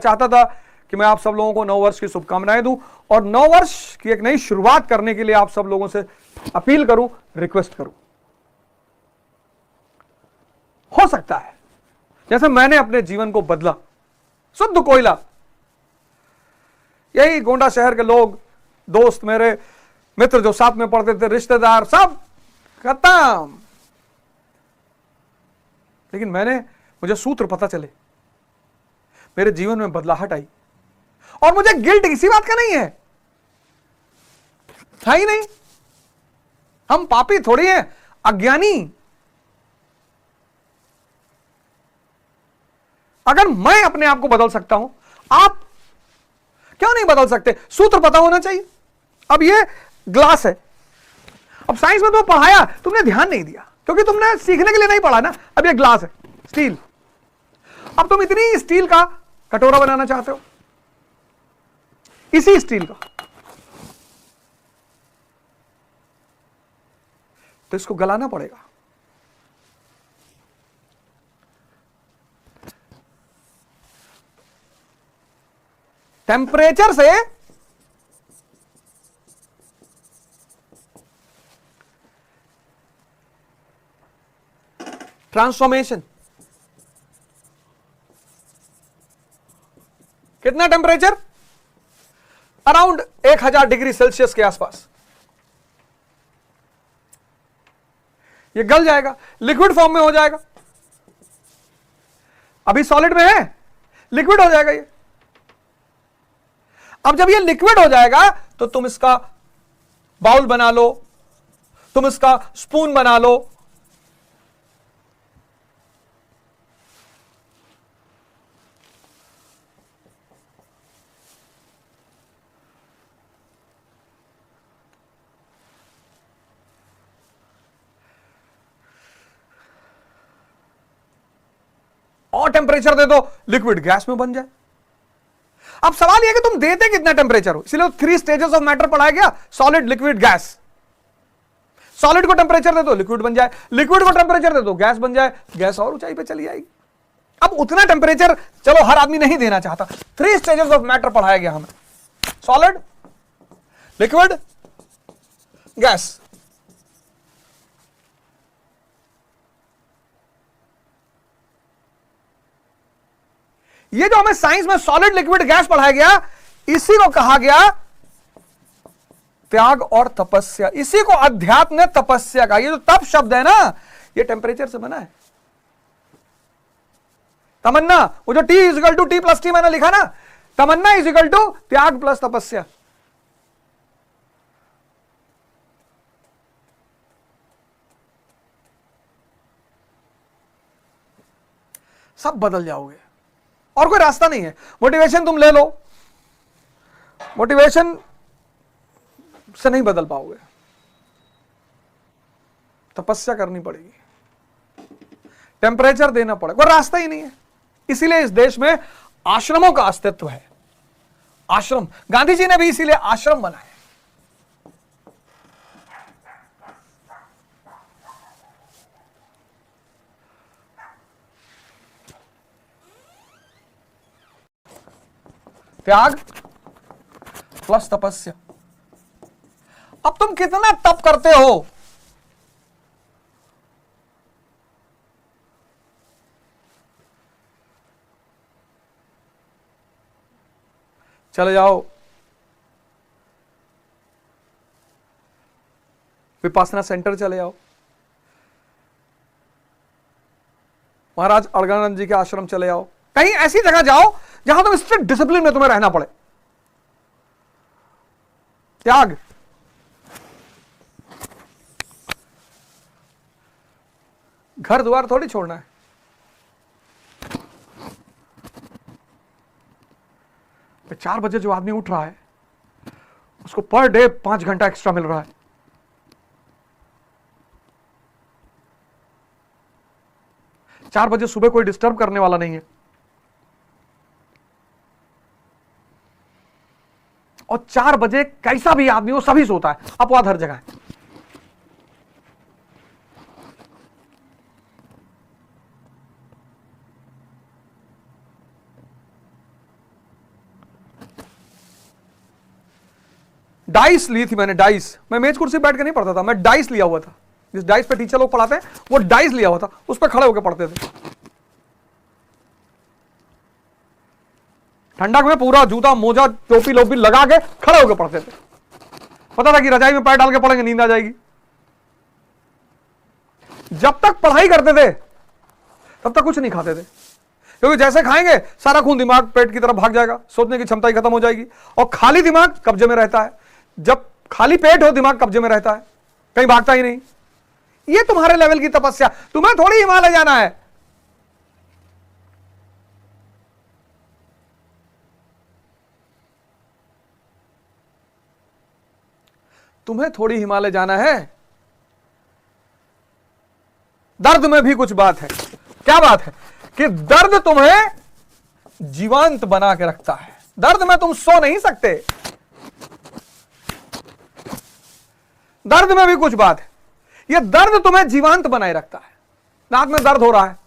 चाहता था कि मैं आप सब लोगों को नव वर्ष की शुभकामनाएं दूं और नव वर्ष की एक नई शुरुआत करने के लिए आप सब लोगों से अपील करूं, रिक्वेस्ट करूं। हो सकता है जैसे मैंने अपने जीवन को बदला, शुद्ध कोयला, यही गोंडा शहर के लोग, दोस्त, मेरे मित्र जो साथ में पढ़ते थे, रिश्तेदार, सब खत्म। लेकिन मुझे सूत्र पता चले, मेरे जीवन में बदलाहट आई और मुझे गिल्ट किसी बात का नहीं है, था ही नहीं। हम पापी थोड़ी हैं, अज्ञानी। अगर मैं अपने आप को बदल सकता हूं, आप क्यों नहीं बदल सकते? सूत्र पता होना चाहिए। अब ये ग्लास है, अब साइंस में तुम्हें पढ़ाया, तुमने ध्यान नहीं दिया क्योंकि तुमने सीखने के लिए नहीं पढ़ा ना। अब ये ग्लास है, स्टील। अब तुम इतनी स्टील का कटोरा बनाना चाहते हो, इसी स्टील का, तो इसको गलाना पड़ेगा। टेम्परेचर से ट्रांसफॉर्मेशन, कितना टेम्परेचर? अराउंड 1000 डिग्री सेल्सियस के आसपास। ये गल जाएगा, लिक्विड फॉर्म में हो जाएगा। अभी सॉलिड में है, लिक्विड हो जाएगा ये। अब जब ये लिक्विड हो जाएगा तो तुम इसका बाउल बना लो, तुम इसका स्पून बना लो, और टेम्परेचर दे दो, लिक्विड गैस में बन जाए। अब सवाल यह कि तुम देते कितना टेम्परेचर हो, इसलिए 3 स्टेजेस ऑफ मैटर पढ़ाया गया, सॉलिड, लिक्विड, गैस। सॉलिड को टेम्परेचर दे दो, लिक्विड बन जाए, लिक्विड को टेम्परेचर दे दो, गैस बन जाए, गैस और ऊंचाई पे चली जाएगी। अब उतना टेम्परेचर चलो हर आदमी नहीं देना चाहता। 3 स्टेजेस ऑफ मैटर पढ़ाया गया हमें, सॉलिड, लिक्विड, गैस। ये जो हमें साइंस में सॉलिड, लिक्विड, गैस पढ़ाया गया, इसी को कहा गया त्याग और तपस्या। इसी को अध्यात्म ने तपस्या का, ये जो तप शब्द है ना, ये टेम्परेचर से बना है। तमन्ना, वो जो T = T+T मैंने लिखा ना, तमन्ना = त्याग प्लस तपस्या। सब बदल जाओगे और कोई रास्ता नहीं है। मोटिवेशन तुम ले लो, मोटिवेशन से नहीं बदल पाओगे, तपस्या करनी पड़ेगी, टेम्परेचर देना पड़ेगा, कोई रास्ता ही नहीं है। इसीलिए इस देश में आश्रमों का अस्तित्व है। आश्रम, गांधी जी ने भी इसीलिए आश्रम बनाए। त्याग प्लस तपस्या। अब तुम कितना तप करते हो? चले जाओ विपासना सेंटर, चले जाओ महाराज अड़गानंद जी के आश्रम, चले जाओ, कहीं ऐसी जगह जाओ जहां तुम स्ट्रिक्ट डिसिप्लिन में तुम्हें रहना पड़े। त्याग, घर द्वार थोड़ी छोड़ना है। तो 4 बजे जो आदमी उठ रहा है उसको पर डे 5 घंटा एक्स्ट्रा मिल रहा है। चार बजे सुबह कोई डिस्टर्ब करने वाला नहीं है, और 4 बजे कैसा भी आदमी हो सभी सोता है, अपवाद हर जगह है। डाइस ली थी मैंने, डाइस। मैं मेज कुर्सी बैठ के नहीं पढ़ता था, मैं डाइस लिया हुआ था। जिस डाइस पे टीचर लोग पढ़ाते हैं वो डाइस लिया हुआ था, उस पर खड़े होकर पढ़ते थे। ठंडक में पूरा जूता मोजा टोपी लोपी लगा के खड़े होकर पढ़ते थे। पता था कि रजाई में पैर डाल के पढ़ेंगे नींद आ जाएगी। जब तक पढ़ाई करते थे तब तक कुछ नहीं खाते थे, क्योंकि जैसे खाएंगे सारा खून दिमाग पेट की तरफ भाग जाएगा, सोचने की क्षमता ही खत्म हो जाएगी, और खाली दिमाग कब्जे में रहता है। जब खाली पेट हो दिमाग कब्जे में रहता है, कहीं भागता ही नहीं। ये तुम्हारे लेवल की तपस्या, तुम्हें थोड़ी हिमालय जाना है। तुम्हें थोड़ी हिमालय जाना है। दर्द में भी कुछ बात है। क्या बात है? कि दर्द तुम्हें जीवंत बना के रखता है। दर्द में तुम सो नहीं सकते। दर्द में भी कुछ बात है। यह दर्द तुम्हें जीवंत बनाए रखता है। रात में दर्द हो रहा है,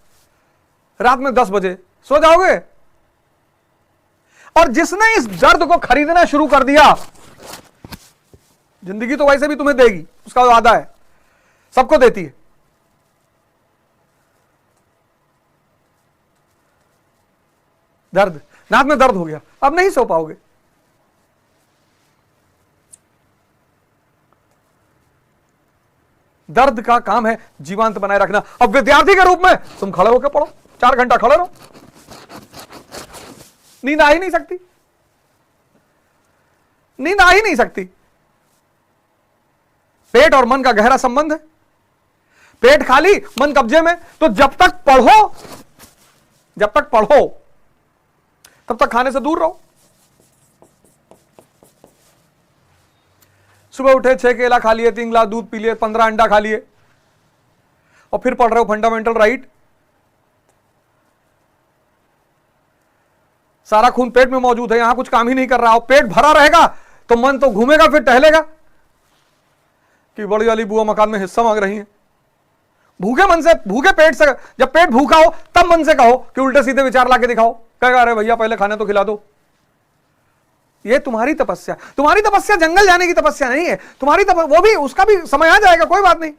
रात में 10 बजे सो जाओगे? और जिसने इस दर्द को खरीदना शुरू कर दिया, जिंदगी तो वैसे भी तुम्हें देगी, उसका वादा है, सबको देती है। दर्द, रात में दर्द हो गया, अब नहीं सो पाओगे। दर्द का काम है जीवांत बनाए रखना। अब विद्यार्थी के रूप में तुम खड़े होकर पढ़ो, 4 घंटा खड़े रहो, नींद आ ही नहीं सकती, नींद आ ही नहीं सकती। पेट और मन का गहरा संबंध है। पेट खाली, मन कब्जे में, तो जब तक पढ़ो, जब तक पढ़ो तब तक खाने से दूर रहो। सुबह उठे 6 केला खा लिए, 3 गिलास दूध पी लिए, 15 अंडा खा लिए, और फिर पढ़ रहे हो फंडामेंटल राइट। सारा खून पेट में मौजूद है, यहां कुछ काम ही नहीं कर रहा हो। पेट भरा रहेगा तो मन तो घूमेगा, फिर टहलेगा कि बड़ी वाली बुआ मकान में हिस्सा मांग रही है। भूखे मन से, भूखे पेट से, जब पेट भूखा हो तब मन से कहो कि उल्टे सीधे विचार लाके दिखाओ, कहेगा अरे भैया पहले खाना तो खिला दो। ये तुम्हारी तपस्या। तुम्हारी तपस्या जंगल जाने की तपस्या नहीं है। तुम्हारी वो भी, उसका भी समय आ जाएगा, कोई बात नहीं।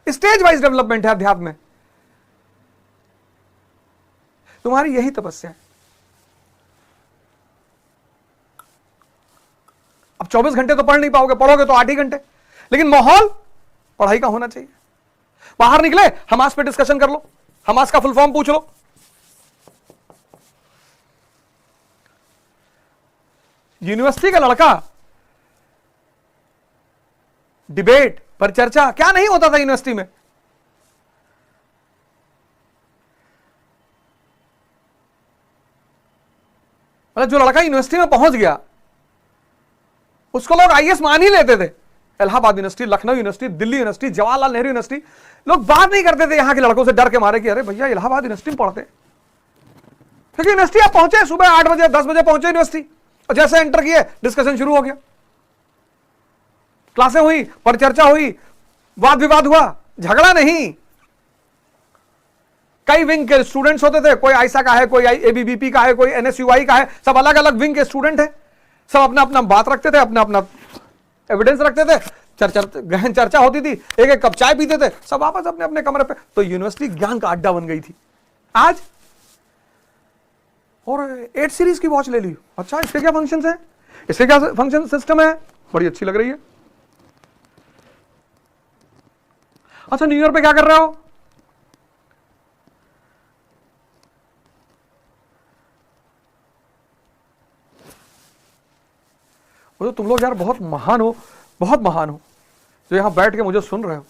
स्टेज वाइज डेवलपमेंट है अध्यात्म में। तुम्हारी यही तपस्या है। अब 24 घंटे तो पढ़ नहीं पाओगे, पढ़ोगे तो 8 ही घंटे, लेकिन माहौल पढ़ाई का होना चाहिए। बाहर निकले, हमास पे डिस्कशन कर लो, हमास का फुल फॉर्म पूछ लो। यूनिवर्सिटी का लड़का डिबेट पर चर्चा, क्या नहीं होता था यूनिवर्सिटी में? मतलब जो लड़का यूनिवर्सिटी में पहुंच गया उसको लोग आईएएस मान ही लेते थे। Allahabad university, Lucknow university, Delhi university, Jawaharlal Nehru university, लोग बात नहीं करते थे यहां के लड़कों से, डर के मारे कि अरे भैया इलाहाबाद यूनिवर्सिटी में पढ़ते। क्योंकि यूनिवर्सिटी आप पहुंचे सुबह 8 बजे 10 बजे पहुंचे यूनिवर्सिटी, और जैसे एंटर किए डिस्कशन शुरू हो गया, क्लासें हुई, परिचर्चा हुई, वाद विवाद हुआ, झगड़ा नहीं। कई विंग के स्टूडेंट्स होते थे, कोई आईसा का है, कोई एबीवीपी का है, कोई एनएसयूआई का है, सब अलग अलग विंग के स्टूडेंट है। सब अपना अपना बात रखते थे, अपना अपना एविडेंस रखते थे, गहन चर्चा होती थी, एक एक कप चाय पीते थे, सब वापस अपने अपने कमरे पे। तो यूनिवर्सिटी ज्ञान का अड्डा बन गई थी। आज और 8 सीरीज की वॉच ले ली, अच्छा इसके क्या फंक्शंस हैं, इसके क्या फंक्शन सिस्टम है, बड़ी अच्छी लग रही है। अच्छा न्यू ईयर पे क्या कर रहे हो? वो तो तुम लोग यार बहुत महान हो, बहुत महान हो, जो यहां बैठ के मुझे सुन रहे हो।